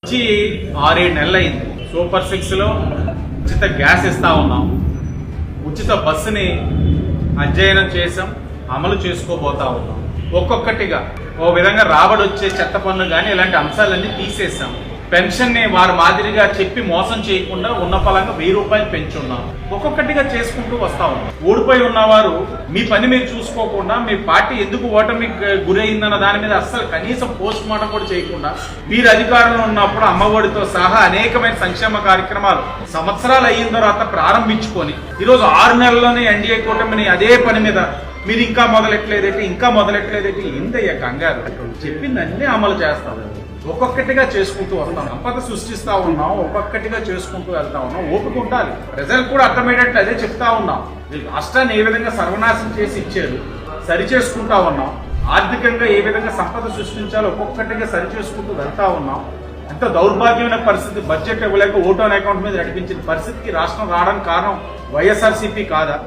వచ్చి 6-7 నెలలు అయింది. సూపర్ 6లో ఉచిత గ్యాస్ ఇస్తా ఉన్నాం, ఉచిత బస్సుని అధ్యయనం చేసాం, అమలు చేసుకోబోతా ఉన్నాం. ఒక్కొక్కటిగా ఓ విధంగా రాబడి వచ్చే చెత్త పన్ను కానీ ఇలాంటి అంశాలన్నీ తీసేసాం. పెన్షన్ ని వారి మాదిరిగా చెప్పి మోసం చేయకుండా ఉన్న పలంగా 1000 రూపాయలు పెంచున్నాం. ఒక్కొక్కటిగా చేసుకుంటూ వస్తా ఉన్నాం. ఓడిపోయి ఉన్నవారు మీ పని మీరు చూసుకోకుండా మీ పార్టీ ఎందుకు ఓటమి గురైందన్న దాని మీద అస్సలు కనీసం పోస్ట్ మార్టం కూడా చేయకుండా మీరు అధికారంలో ఉన్నప్పుడు అమ్మఒడితో సహా అనేకమైన సంక్షేమ కార్యక్రమాలు సంవత్సరాలు అయిన తర్వాత ప్రారంభించుకొని ఈరోజు 6 నెలల్లోనే ఎన్డీఏ కూటమిని అదే పని మీద మీరు ఇంకా మొదలెట్లేదేంటి ఏందయ్యా కంగారు? చెప్పిందన్నీ అమలు చేస్తాం. ఒక్కొక్కటిగా చేసుకుంటూ వస్తాం, సంపద సృష్టిస్తా ఉన్నాం, ఒక్కొక్కటిగా చేసుకుంటూ వెళ్తా ఉన్నాం. ఓపిక ఉండాలి. ప్రజలకు కూడా అర్థమయ్యేటట్టు అదే చెప్తా ఉన్నాం. రాష్ట్రాన్ని ఏ విధంగా సర్వనాశనం చేసి ఇచ్చారు, సరి చేసుకుంటా ఉన్నాం. ఆర్థికంగా ఏ విధంగా సంపద సృష్టించాలో ఒక్కొక్కటిగా సరి చేసుకుంటూ వెళ్తా ఉన్నాం. ఎంత దౌర్భాగ్యమైన పరిస్థితి, బడ్జెట్ ఇవ్వలేక ఓటు అనే అకౌంట్ మీద నడిపించిన పరిస్థితికి రాష్ట్రం రావడానికి కారణం వైఎస్ఆర్సీపీ కాదా?